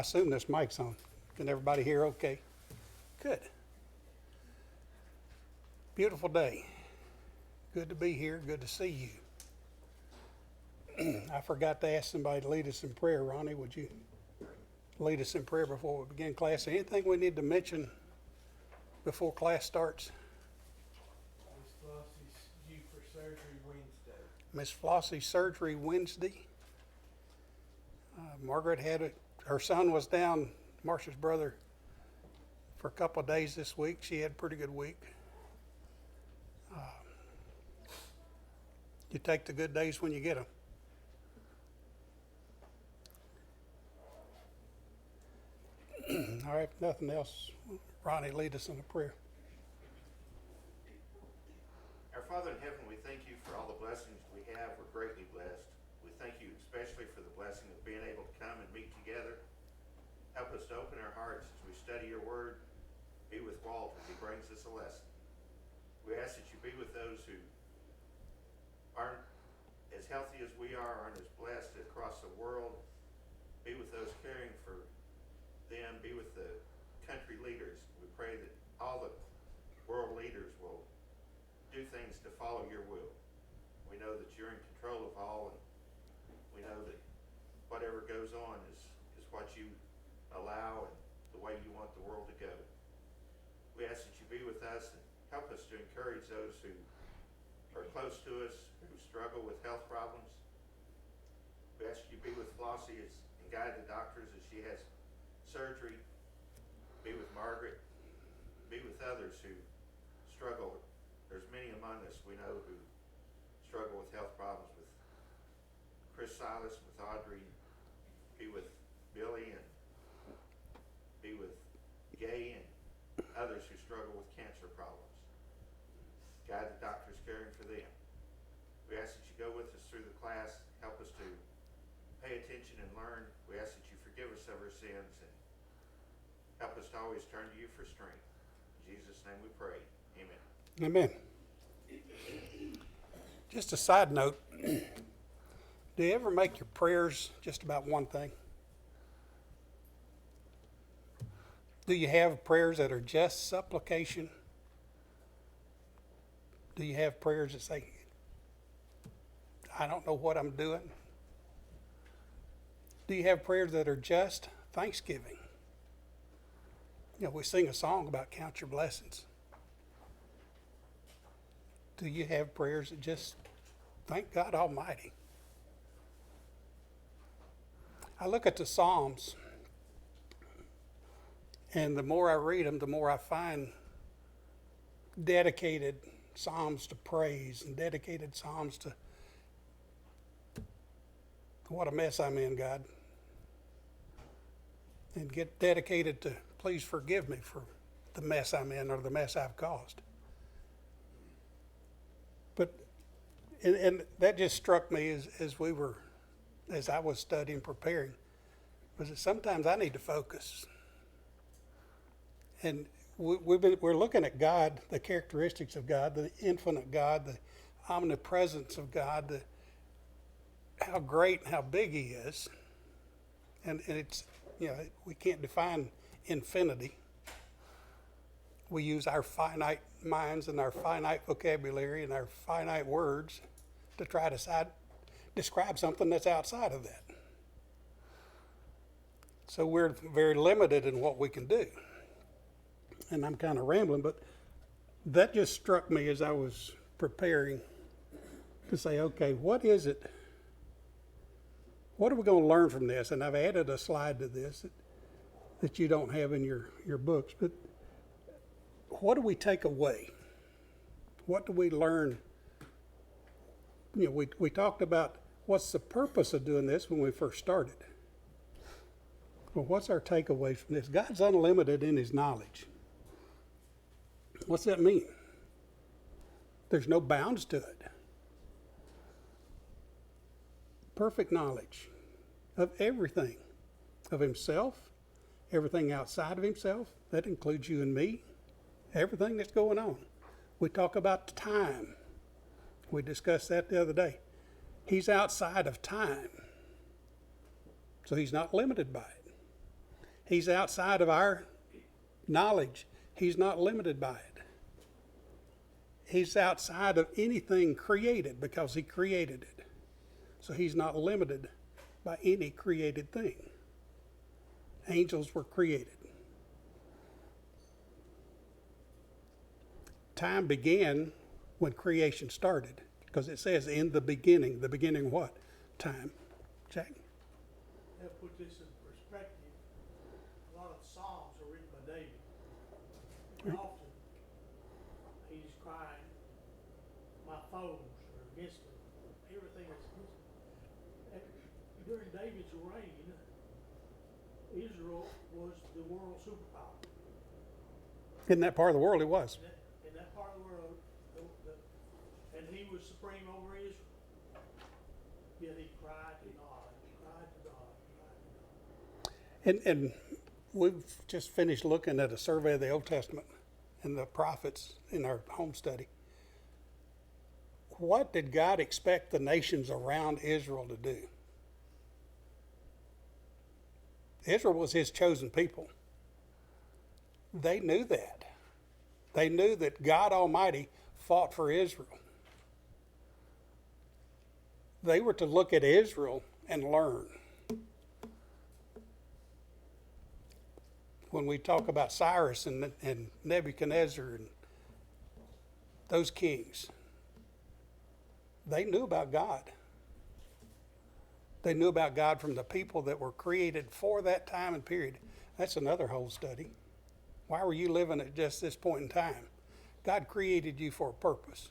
assume this mic's on. Can everybody hear okay? Good. Beautiful day. Good to be here. Good to see you. I forgot to ask somebody to lead us in prayer. Ronnie, would you lead us in prayer before we begin class? Anything we need to mention before class starts? Miss Flossie's due for surgery Wednesday. Miss Flossie's surgery Wednesday. Margaret had it. Her son was down, Marcia's brother, for a couple of days this week. She had a pretty good week. You take the good days when you get them. All right, if nothing else, Ronnie, lead us in a prayer. Our Father in heaven, we thank you for all the blessings we have. We're greatly blessed. We thank you especially for the blessing of being able to come and meet together. Help us to open our hearts as we study your word. Be with Walt as he brings us a lesson. We ask that you be with those who aren't as healthy as we are, aren't as blessed across the world. Be with those caring for them. Be with the country leaders. We pray that all the world leaders will do things to follow your will. We know that you're in control of all, and we know that whatever goes on is what you allow and the way you want the world to go. We ask that you be with us and help us to encourage those who are close to us, who struggle with health problems. We ask you be with Flossie and guide the doctors as she has surgery. Be with Margaret. Be with others who struggle. There's many among us we know who struggle with health problems, with Chris Silas, with Audrey. Be with Billy, and be with Gay and others who struggle with cancer problems. Guide the doctors caring for them. We ask that you go with us through the class, help us to pay attention and learn. We ask that you forgive us of our sins and help us to always turn to you for strength. In Jesus' name we pray. Amen. Amen. Just a side note, do you ever make your prayers just about one thing? Do you have prayers that are just supplication? Do you have prayers that say, I don't know what I'm doing? Do you have prayers that are just thanksgiving? You know, we sing a song about count your blessings. Do you have prayers that just thank God Almighty? I look at the Psalms, and the more I read them, the more I find dedicated Psalms to praise and dedicated Psalms to what a mess I'm in, God. And get dedicated to please forgive me for the mess I'm in or the mess I've caused. But, and that just struck me as I was studying, preparing, was that sometimes I need to focus. And we're looking at God, the characteristics of God, the infinite God, the omnipresence of God, how great and how big He is. And it's, you know, we can't define infinity. We use our finite minds and our finite vocabulary and our finite words to try to describe something that's outside of that. So we're very limited in what we can do. And I'm kind of rambling, but that just struck me as I was preparing to say, okay, what is it? What are we going to learn from this? And I've added a slide to this that you don't have in your books, but what do we take away? What do we learn? You know, we talked about what's the purpose of doing this when we first started. Well, what's our takeaway from this? God's unlimited in His knowledge. What's that mean? There's no bounds to it. Perfect knowledge of everything, of Himself, everything outside of Himself. That includes you and me, everything that's going on. We talk about time. We discussed that the other day. He's outside of time, so He's not limited by it. He's outside of our knowledge. He's not limited by it. He's outside of anything created because he created it. So he's not limited by any created thing. Angels were created. Time began when creation started, because it says in the beginning. The beginning what? Time. Jack? To put this in perspective, a lot of the Psalms are written by David. And often, he's crying, my foes are against me. Everything is against me. And during David's reign, Israel was the world superpower. In that part of the world, it was. In that part of the world, and he was supreme over Israel. Yet he cried to God, cried to God, cried to God. And we've just finished looking at a survey of the Old Testament and the prophets in our home study. What did God expect the nations around Israel to do? Israel was his chosen people. They knew that. They knew that God Almighty fought for Israel. They were to look at Israel and learn. When we talk about Cyrus and Nebuchadnezzar and those kings, they knew about God. They knew about God from the people that were created for that time and period. That's another whole study. Why were you living at just this point in time? God created you for a purpose.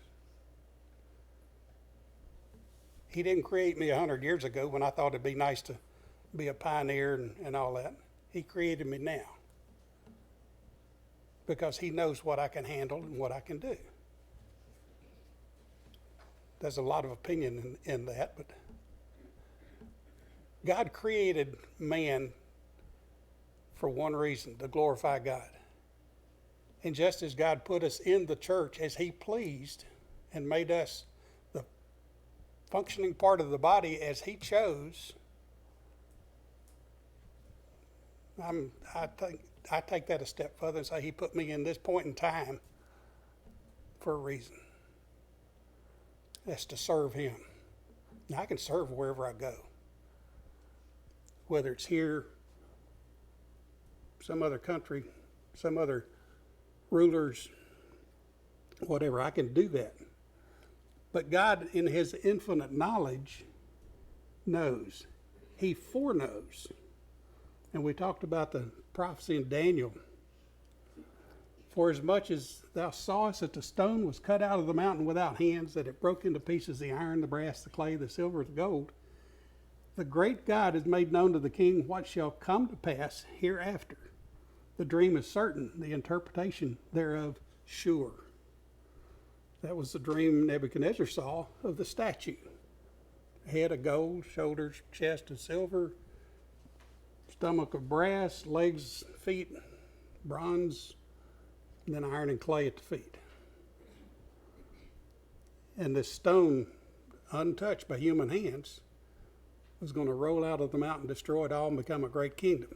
He didn't create me 100 years ago when I thought it'd be nice to be a pioneer and all that. He created me now because he knows what I can handle and what I can do. There's a lot of opinion in that, but God created man for one reason, to glorify God. And just as God put us in the church as he pleased and made us the functioning part of the body as he chose, I take that a step further and say he put me in this point in time for a reason. That's to serve him. Now, I can serve wherever I go. Whether it's here, some other country, some other rulers, whatever, I can do that. But God, in his infinite knowledge, knows. He foreknows. And we talked about the prophecy in Daniel. For as much as thou sawest that the stone was cut out of the mountain without hands, that it broke into pieces the iron, the brass, the clay, the silver, the gold, the great God has made known to the king what shall come to pass hereafter. The dream is certain, the interpretation thereof sure. That was the dream Nebuchadnezzar saw of the statue. Head of gold, shoulders, chest of silver, stomach of brass, legs, feet, bronze, and then iron and clay at the feet. And this stone, untouched by human hands, was going to roll out of the mountain, destroy it all, and become a great kingdom.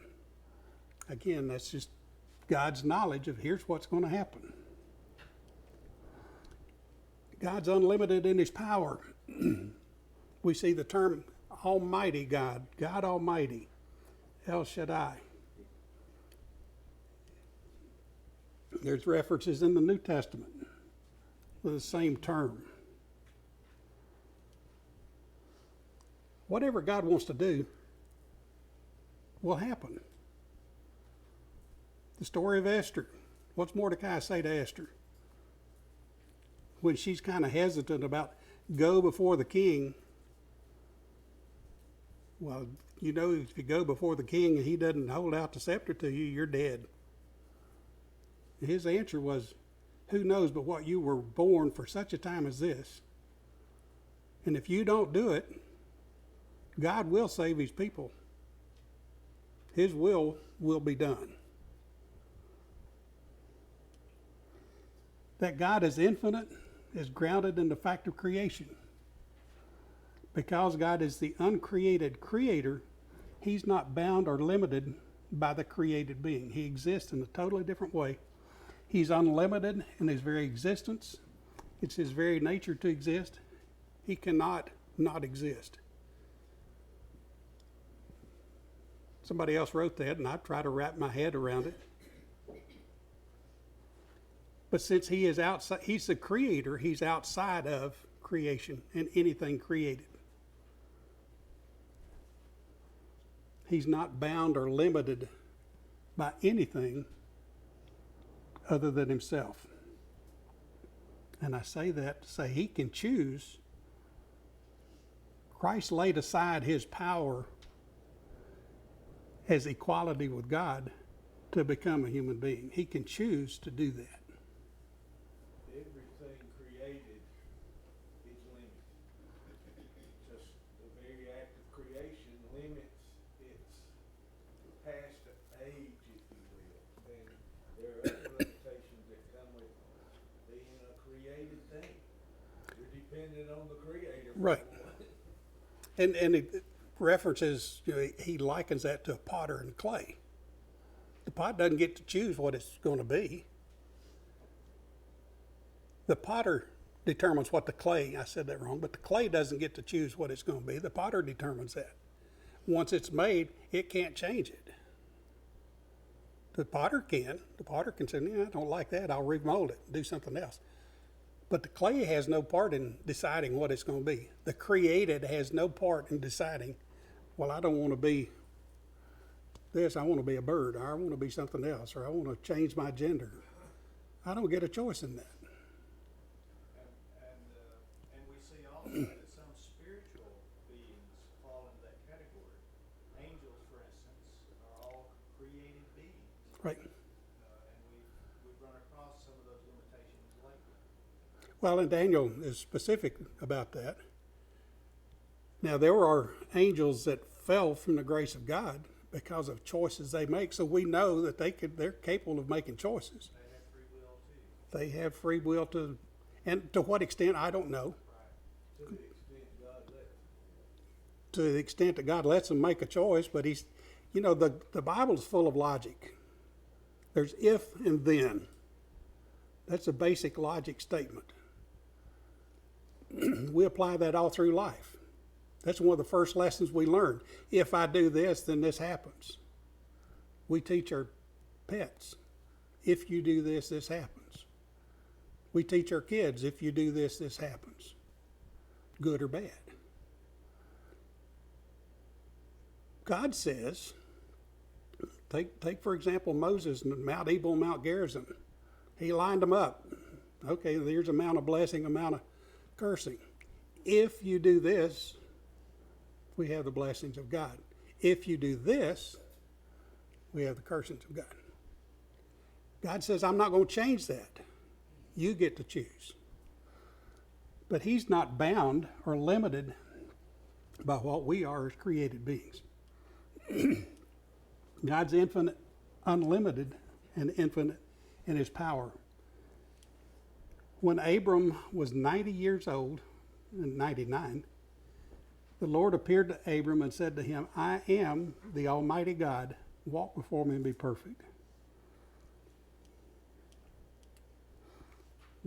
Again, that's just God's knowledge of here's what's going to happen. God's unlimited in his power. We see the term Almighty God, God Almighty, El Shaddai. There's references in the New Testament with the same term. Whatever God wants to do will happen. The story of Esther. What's Mordecai say to Esther? When she's kind of hesitant about go before the king. Well, you know, if you go before the king and he doesn't hold out the scepter to you, you're dead. His answer was, who knows but what you were born for such a time as this. And if you don't do it, God will save his people. His will be done. That God is infinite is grounded in the fact of creation. Because God is the uncreated creator, he's not bound or limited by the created being. He exists in a totally different way. He's unlimited in his very existence. It's his very nature to exist. He cannot not exist. Somebody else wrote that, and I try to wrap my head around it. But since he is outside, he's the creator, he's outside of creation and anything created. He's not bound or limited by anything other than himself. And I say that to say he can choose. Christ laid aside his power as equality with God to become a human being. He can choose to do that. Everything created is limited. Just the very act of creation limits its past age, if you will. And there are other limitations that come with being a created thing. You're dependent on the creator. Right. And it references, he likens that to a potter and clay. The pot doesn't get to choose what it's going to be. The potter determines what the clay, I said that wrong, but the clay doesn't get to choose what it's going to be. The potter determines that. Once it's made, it can't change it. The potter can. The potter can say, I don't like that, I'll remold it, do something else. But the clay has no part in deciding what it's going to be. The created has no part in deciding, well, I don't want to be this, I want to be a bird, or I want to be something else, or I want to change my gender. I don't get a choice in that. And we see also that some spiritual beings fall into that category. Angels, for instance, are all created beings. Right. And we've run across some of those limitations lately. Well, and Daniel is specific about that. Now, there are angels that fell from the grace of God because of choices they make, so we know that they're capable of making choices. They have free will too. They have free will to, and to what extent, I don't know. To the extent God lets. To the extent that God lets them make a choice, but he's, the Bible's full of logic. There's if and then. That's a basic logic statement. We apply that all through life. That's one of the first lessons we learn. If I do this, then this happens. We teach our pets, if you do this, this happens. We teach our kids, if you do this, this happens. Good or bad. God says, take for example Moses and Mount Ebal and Mount Gerizim. He lined them up. Okay, there's a amount of blessing, amount of cursing. If you do this, we have the blessings of God. If you do this, we have the cursings of God. God says, I'm not going to change that. You get to choose. But he's not bound or limited by what we are as created beings. God's infinite, unlimited, and infinite in his power. When Abram was 90 years old, and 99, the Lord appeared to Abram and said to him, I am the Almighty God. Walk before me and be perfect.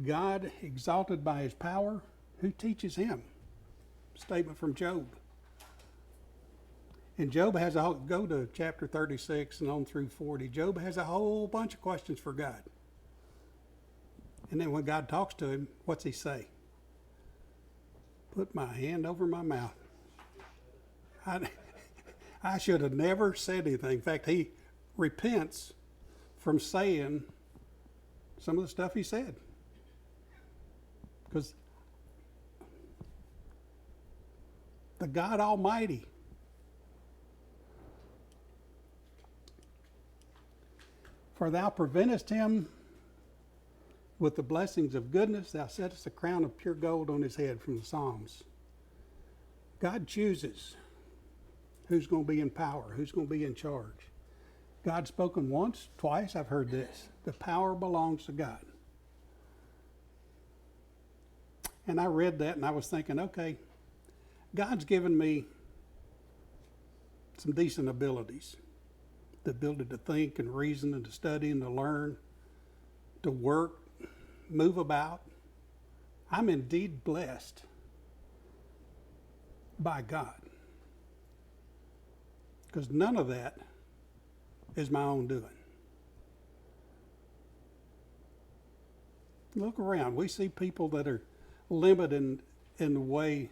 God, exalted by his power, who teaches him? Statement from Job. And Job has go to chapter 36 and on through 40. Job has a whole bunch of questions for God. And then when God talks to him, what's he say? Put my hand over my mouth. I should have never said anything. In fact, he repents from saying some of the stuff he said. Because the God Almighty, for thou preventest him with the blessings of goodness, thou settest a crown of pure gold on his head, from the Psalms. God chooses who's going to be in power, who's going to be in charge. God's spoken once, twice, I've heard this. The power belongs to God. And I read that and I was thinking, okay, God's given me some decent abilities. the ability to think and reason and to study and to learn, to work, move about. I'm indeed blessed by God. Because none of that is my own doing. Look around. We see people that are limited in the way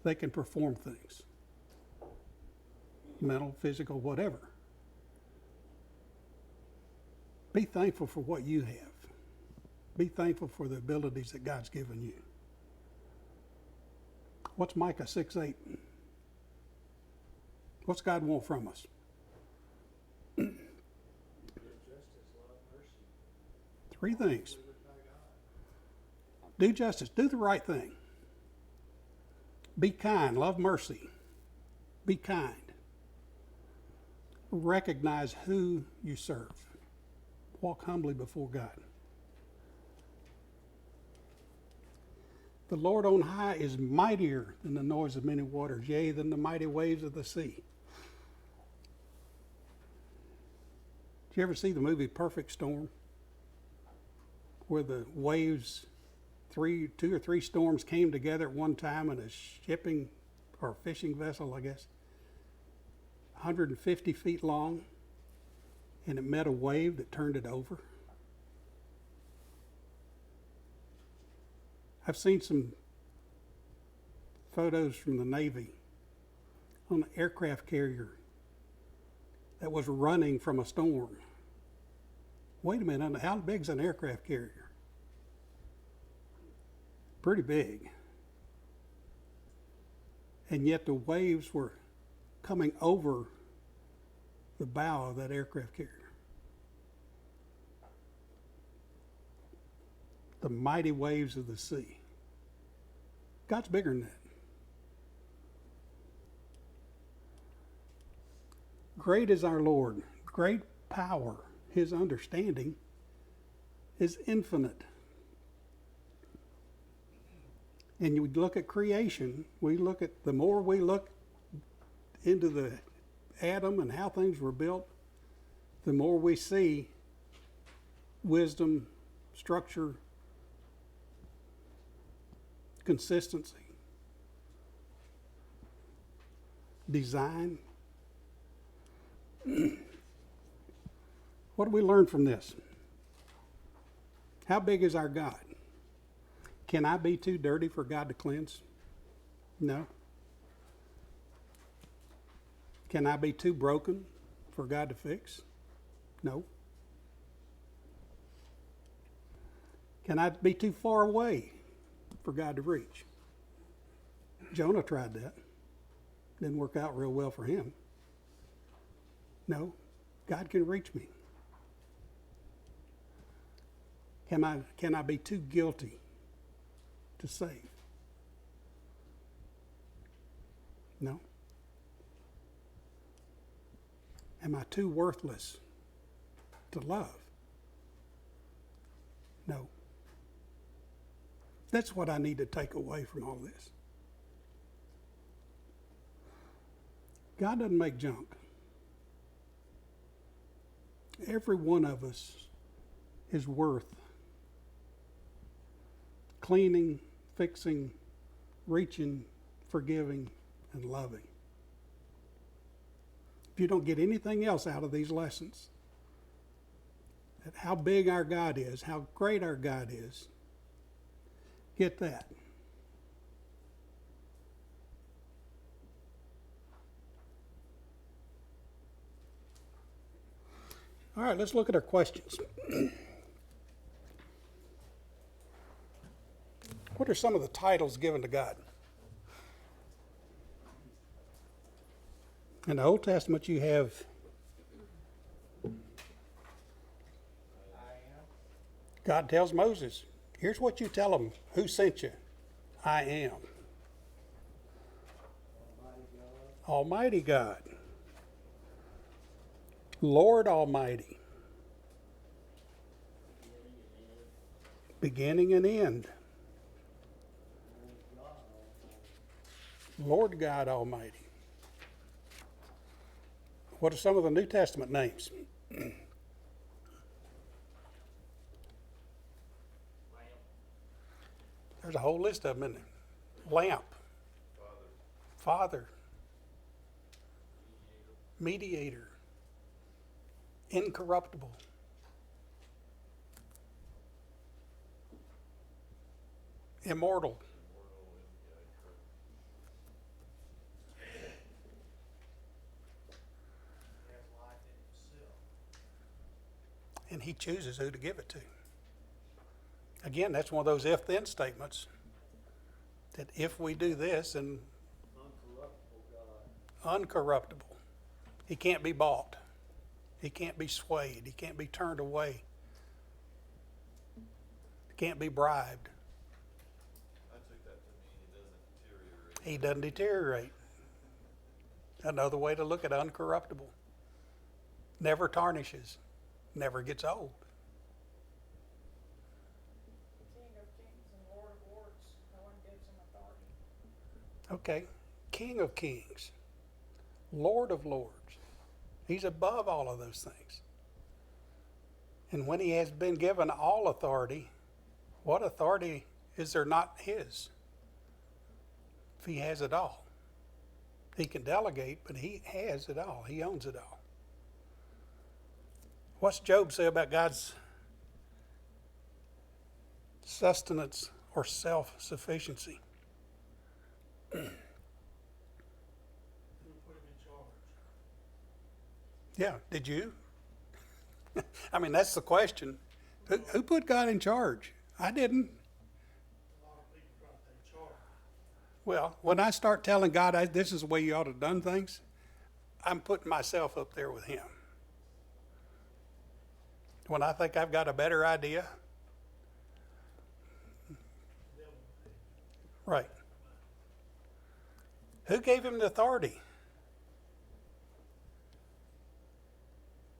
they can perform things. Mental, physical, whatever. Be thankful for what you have. Be thankful for the abilities that God's given you. What's Micah 6:8? What's God want from us? Justice, love, mercy. 3 things. Delivered by God. Do justice. Do the right thing. Be kind. Love mercy. Be kind. Recognize who you serve. Walk humbly before God. The Lord on high is mightier than the noise of many waters, yea, than the mighty waves of the sea. Did you ever see the movie Perfect Storm? Where the waves, 2 or 3 storms came together at one time in a shipping or fishing vessel, I guess, 150 feet long, and it met a wave that turned it over. I've seen some photos from the Navy on an aircraft carrier that was running from a storm. Wait a minute, how big is an aircraft carrier? Pretty big. And yet the waves were coming over the bow of that aircraft carrier. The mighty waves of the sea. God's bigger than that. Great is our Lord, great power. His understanding is infinite. And you look at creation, the more we look into the atom and how things were built, the more we see wisdom, structure, consistency, design. What do we learn from this? How big is our God? Can I be too dirty for God to cleanse? No. Can I be too broken for God to fix? No. Can I be too far away for God to reach? Jonah tried that. Didn't work out real well for him. No, God can reach me. Can I be too guilty to save? No. Am I too worthless to love? No. That's what I need to take away from all this. God doesn't make junk. Every one of us is worth cleaning, fixing, reaching, forgiving, and loving. If you don't get anything else out of these lessons, that how big our God is, how great our God is, get that. All right, let's look at our questions. What are some of the titles given to God? In the Old Testament, you have God tells Moses, here's what you tell them. Who sent you? I am. Almighty God. Lord Almighty. Beginning and end. Lord God Almighty. What are some of the New Testament names? Lamp. There's a whole list of them, isn't there? Lamp, Father, Mediator, Incorruptible, Immortal, He has life in himself. and He chooses who to give it to. Again, that's one of those if-then statements, that if we do this, and Uncorruptible God. uncorruptible, He can't be bought. He can't be swayed. He can't be turned away. He can't be bribed. I took that to mean He doesn't deteriorate. Another way to look at uncorruptible. Never tarnishes. Never gets old. King of Kings and Lord of Lords, no one gives him authority. Okay. King of Kings. Lord of Lords. He's above all of those things. And when He has been given all authority, what authority is there not His? If He has it all. He can delegate, but He has it all. He owns it all. What's Job say about God's sustenance or self-sufficiency? Who put him in charge? Yeah, did you? I mean, that's the question. Who put God in charge? I didn't. A lot of people try to take charge. Well, when I start telling God this is the way you ought to have done things, I'm putting myself up there with Him. When I think I've got a better idea, right. Who gave Him the authority?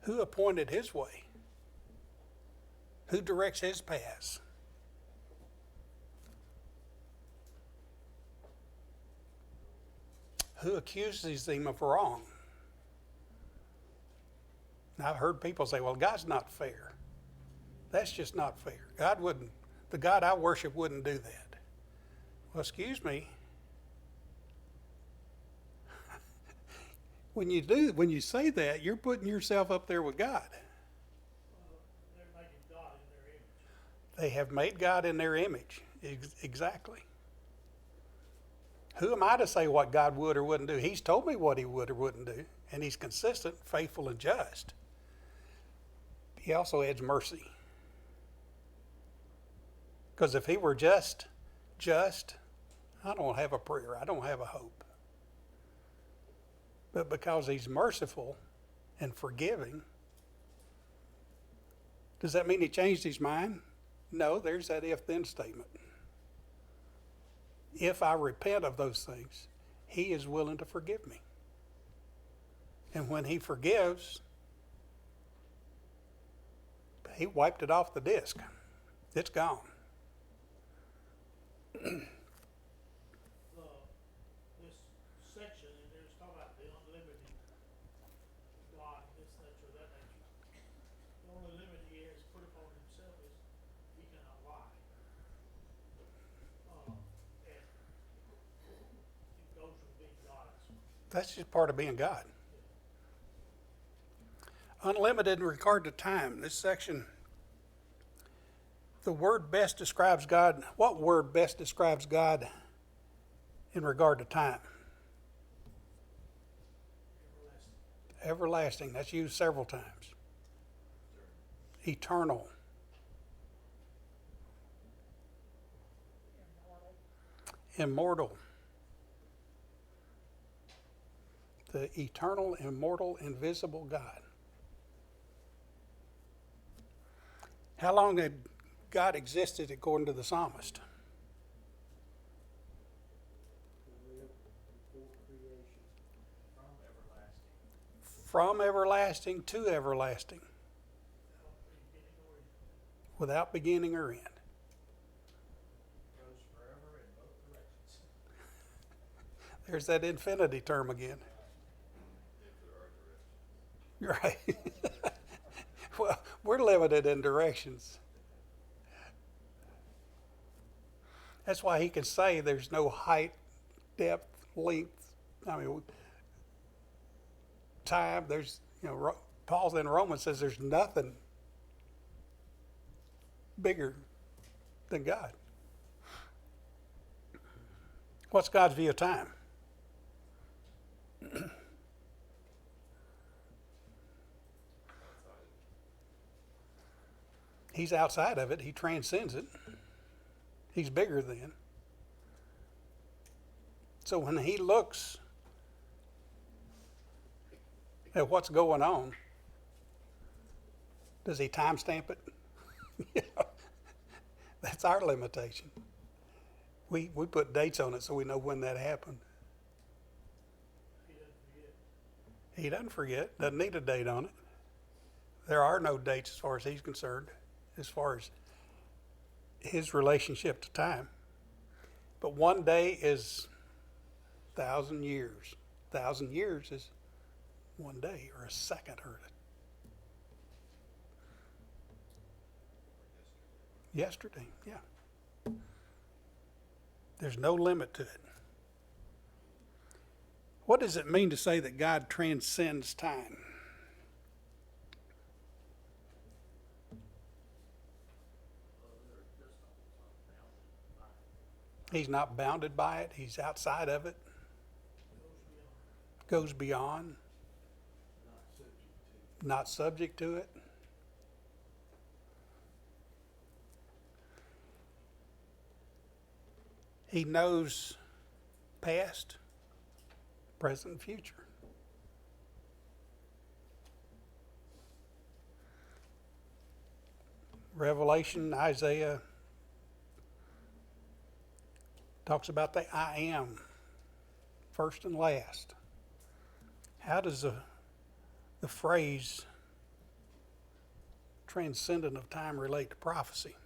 Who appointed His way? Who directs His paths? Who accuses Him of wrong? Now, I've heard people say, well, God's not fair. That's just not fair. The God I worship wouldn't do that. Well, excuse me. When you say that, you're putting yourself up there with God. They're making God in their image. They have made God in their image. Exactly. Who am I to say what God would or wouldn't do? He's told me what He would or wouldn't do, and He's consistent, faithful, and just. He also adds mercy. Because if He were just, I don't have a prayer. I don't have a hope. But because He's merciful and forgiving, does that mean He changed His mind? No, there's that if-then statement. If I repent of those things, He is willing to forgive me. And when He forgives, He wiped it off the disk. It's gone. This section, and there's talking about the unlimited God, this nature, that nature. The only limit He has put upon Himself is He cannot lie. And it goes from being God. That's just part of being God. Unlimited in regard to time. This section, the word best describes God. What word best describes God in regard to time? Everlasting. That's used several times. Eternal. Immortal. The eternal, immortal, invisible God. How long had God existed according to the psalmist? Before creation. From everlasting. From everlasting to everlasting. Without beginning or end. Goes forever in both directions. There's that infinity term again. if there are directions. Right. Well, we're limited in directions. That's why he can say there's no height, depth, length. I mean, time. There's, Paul in Romans says there's nothing bigger than God. What's God's view of time? He's outside of it. He transcends it. He's bigger than. So when he looks at what's going on, does he timestamp it? That's our limitation. We put dates on it so we know when that happened. He doesn't forget. He doesn't forget, doesn't need a date on it. There are no dates as far as he's concerned, as far as his relationship to time. But one day is 1,000 years. 1,000 years is one day or a second or yesterday, yeah. There's no limit to it. What does it mean to say that God transcends time? He's not bounded by it. He's outside of it. Goes beyond. Not subject to it. He knows past, present, and future. Revelation, Isaiah talks about the I am, first and last. How does the phrase transcendent of time relate to prophecy?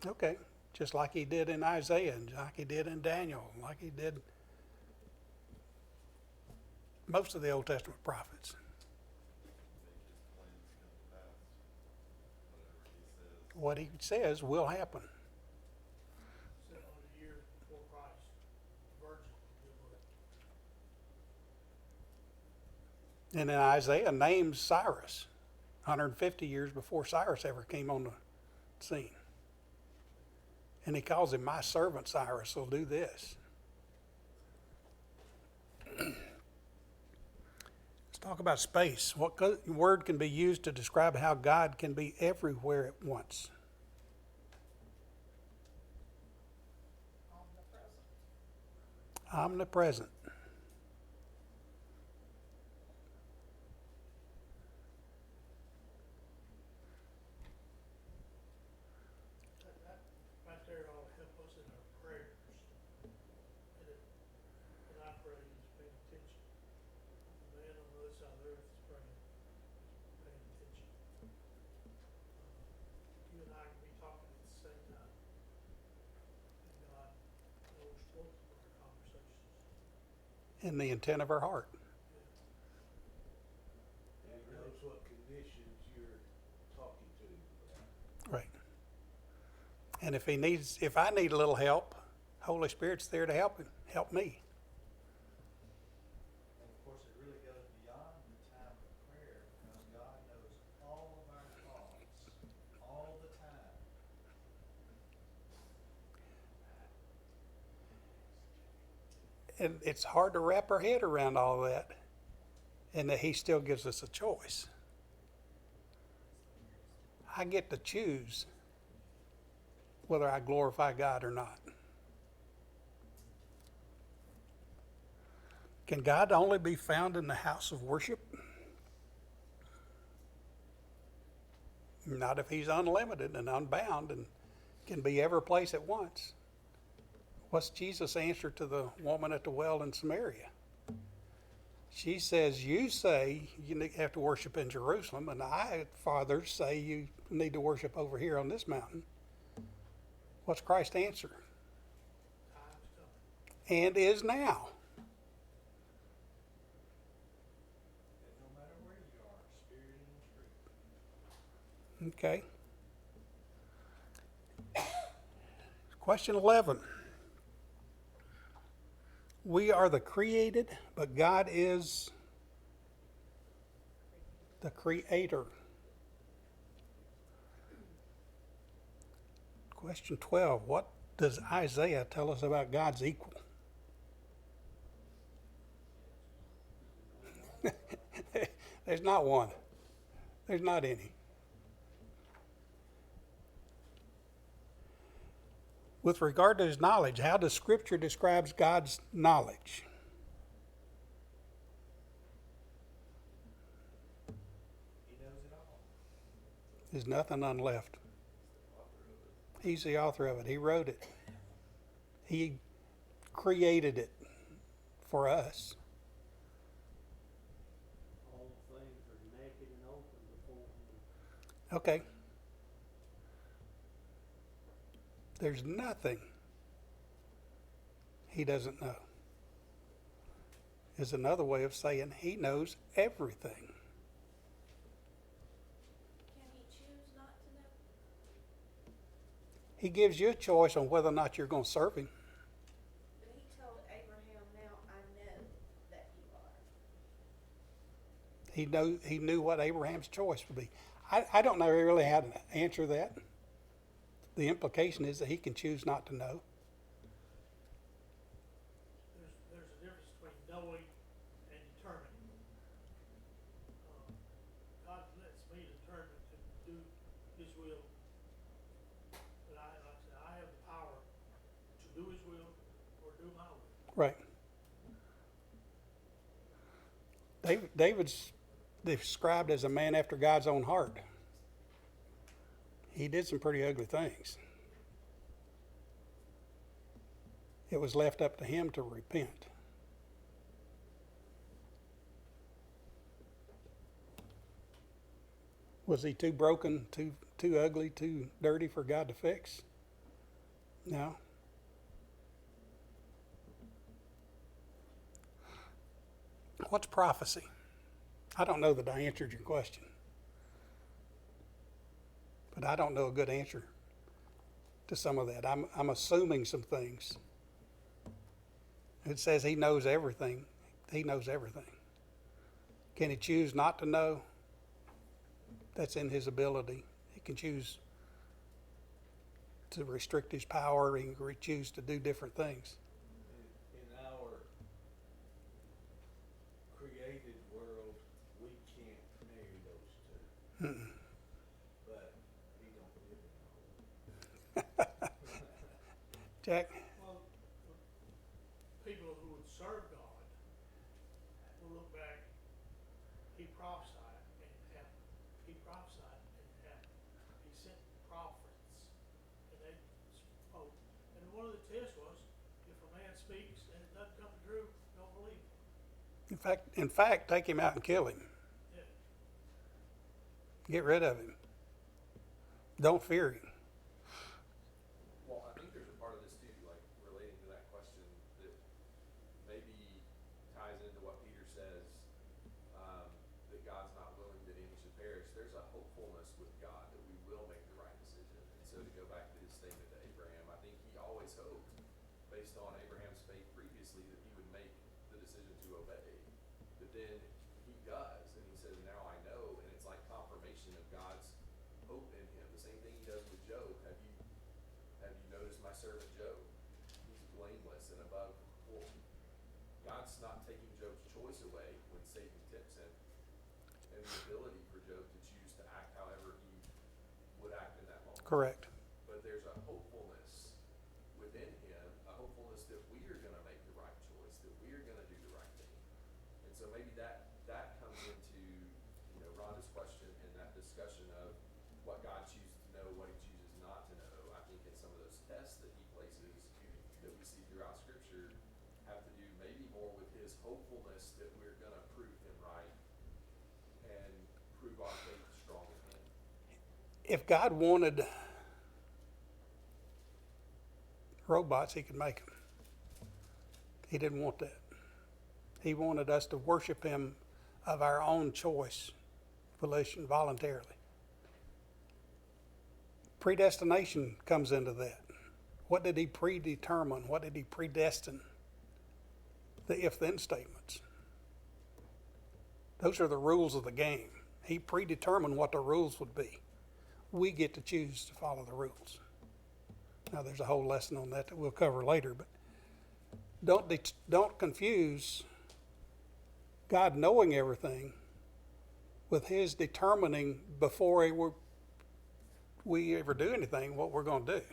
Okay, just like he did in Isaiah, and like he did in Daniel, like he did most of the Old Testament prophets. What he says will happen. 700 years before Christ, virgin, And then Isaiah names Cyrus, 150 years before Cyrus ever came on the scene. And he calls him, my servant Cyrus will do this. Let's talk about space. What word can be used to describe how God can be everywhere at once? Omnipresent. that right there ought to help us in our prayers. And I pray is paying attention. The man on the other side of the earth is praying, paying attention. You and I can be talking at the same time. And God knows both of our conversations. In the intent of our heart. And he knows what conditions you're talking to him about. Right. And if I need a little help, Holy Spirit's there to help him, help me. And of course, it really goes beyond the time of prayer, because God knows all of our thoughts, all the time. And it's hard to wrap our head around all that, and that he still gives us a choice. I get to choose whether I glorify God or not. Can God only be found in the house of worship? Not if he's unlimited and unbound and can be every place at once. What's Jesus' answer to the woman at the well in Samaria? She says, you say you have to worship in Jerusalem, and I, fathers, say you need to worship over here on this mountain. What's Christ's answer? Time's coming. And is now. Okay. Question 11. We are the created, but God is the creator. Question 12. What does Isaiah tell us about God's equal? There's not one. There's not any. With regard to his knowledge, how does Scripture describe God's knowledge? He knows it all. There's nothing unleft. He's the author of it. He wrote it. He created it for us. All things are naked and open before him. Okay. There's nothing he doesn't know. Is another way of saying he knows everything. Can he choose not to know? He gives you a choice on whether or not you're going to serve him. But he told Abraham, now I know that you are. He knew what Abraham's choice would be. I don't know really how to answer that. The implication is that he can choose not to know. There's a difference between knowing and determining. God lets me determine to do his will. But like I said, I have the power to do his will or do my will. Right. David's described as a man after God's own heart. He did some pretty ugly things. It was left up to him to repent. Was he too broken, too ugly, too dirty for God to fix? No. What's prophecy? I don't know that I answered your question. But I don't know a good answer to some of that. I'm assuming some things. It says he knows everything. He knows everything. Can he choose not to know? That's in his ability. He can choose to restrict his power. He can choose to do different things. In our created world, we can't marry those two. Mm-mm. But he don't live in the Jack? Well, people who would serve God will look back, he prophesied and it happened. He prophesied and it happened. He sent prophets and they spoke. And one of the tests was, if a man speaks and it doesn't come true, don't believe him. In fact, take him out and kill him. Yeah. Get rid of him. Don't fear him. Well, I think there's a part of this too, like relating to that question, that maybe ties into what Peter says, that God's not willing that any should perish. There's a hopefulness with God that we will make the right decision. And so to go back to his statement to Abraham, I think he always hoped, based on Abraham's faith previously, that he would make the decision to obey. But then he does, and he says, now I know, and it's like confirmation of God's hope in him. The same thing he does with Job. Have you noticed my servant Job? He's blameless and above reproach. God's not taking Job's choice away when Satan tempts him, and the ability for Job to choose to act however he would act in that moment. Correct. But there's a hopefulness within him, a hopefulness that we are going to make the right choice, that we are going to do the right thing. And so maybe that comes into, Rhonda's question and that discussion of what God chooses to know, what he chooses not to know. I think in some of those tests that he places that we see throughout Scripture have to do maybe more with his hopefulness that we're going to prove him right and prove our faith strong in him. If God wanted robots, he could make them. He didn't want that. He wanted us to worship him of our own choice, volition, voluntarily. Predestination comes into that. What did he predetermine? What did he predestine? The if-then statements. Those are the rules of the game. He predetermined what the rules would be. We get to choose to follow the rules. Now, there's a whole lesson on that we'll cover later, but don't confuse God knowing everything with his determining before we ever do anything what we're going to do.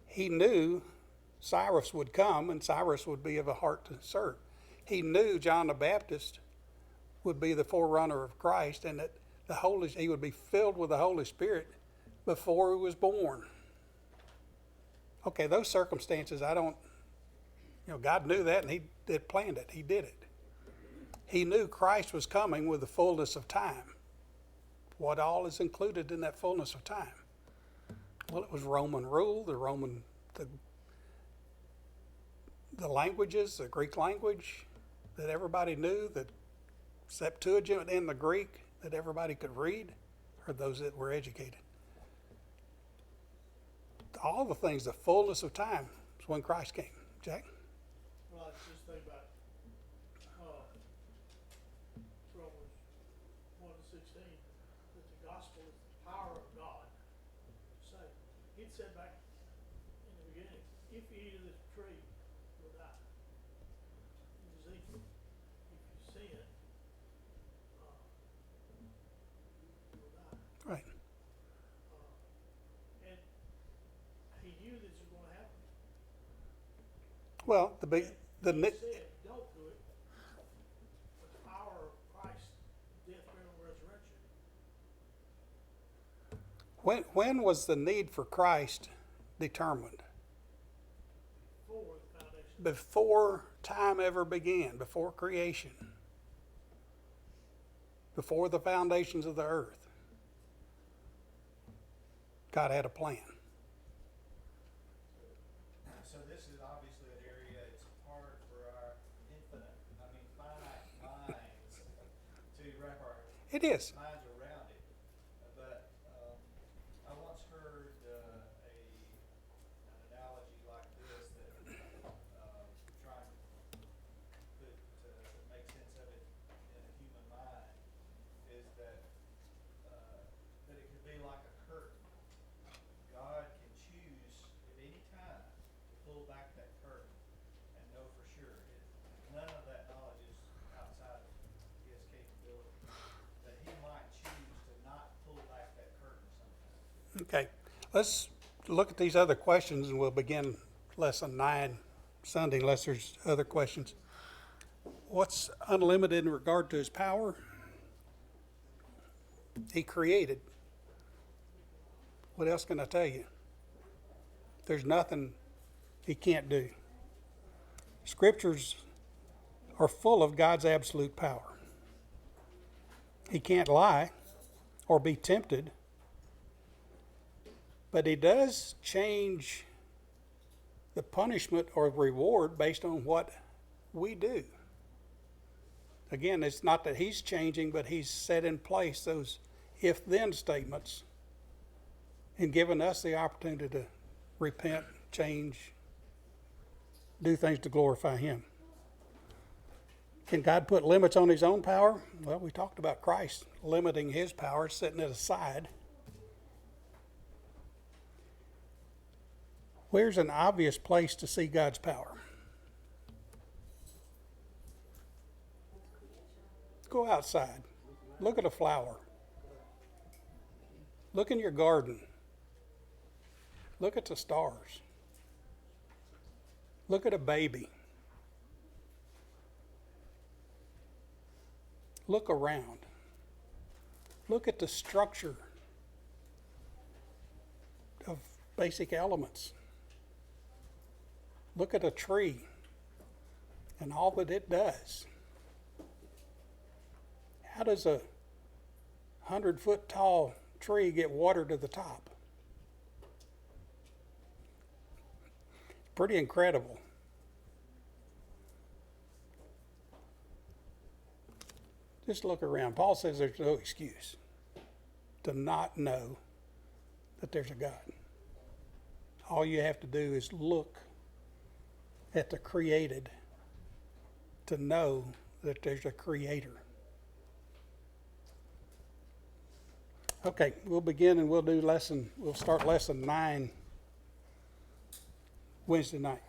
He knew Cyrus would come and Cyrus would be of a heart to serve. He knew John the Baptist would be the forerunner of Christ and that he would be filled with the Holy Spirit before he was born. Okay, those circumstances, God knew that and he planned it. He did it. He knew Christ was coming with the fullness of time. What all is included in that fullness of time? Well, it was Roman rule, the languages, the Greek language that everybody knew, the Septuagint and the Greek that everybody could read, or those that were educated. All the things, the fullness of time is when Christ came. Jack? Well, I just think about Romans 1:16, that the gospel is the power of God to save. It said back in the beginning, if you eat of this tree, you'll die. In Ezekiel, if you sin, you'll die. Right. And he knew this was going to happen. Well, He said, don't do it. But the power of Christ's death, burial, and resurrection. when was the need for Christ determined? Before the foundation. Before time ever began, before creation, before the foundations of the earth. God had a plan. So this is obviously an area, it's hard for our finite minds to wrap our It is. minds around it. But I once heard an analogy like this that trying to make sense of it in a human mind is that it could be like a curtain. God can choose at any time to pull back that curtain and know for sure. None of that knowledge is outside of his capability. That he might choose to not pull back that curtain sometimes. Okay. Let's look at these other questions and we'll begin lesson 9 Sunday unless there's other questions. What's unlimited in regard to his power? He created. What else can I tell you? There's nothing he can't do. Scriptures are full of God's absolute power. He can't lie or be tempted, but he does change the punishment or reward based on what we do. Again, it's not that he's changing, but he's set in place those if-then statements and given us the opportunity to repent, change, do things to glorify him. Can God put limits on his own power? Well, we talked about Christ limiting his power, setting it aside. Where's an obvious place to see God's power? Go outside. Look at a flower. Look in your garden. Look at the stars. Look at a baby. Look around. Look at the structure of basic elements. Look at a tree and all that it does. How does a 100-foot tall tree get water to the top? Pretty incredible. Just look around. Paul says there's no excuse to not know that there's a God. All you have to do is look at the created to know that there's a creator. Okay, we'll begin and we'll start lesson 9 Wednesday night.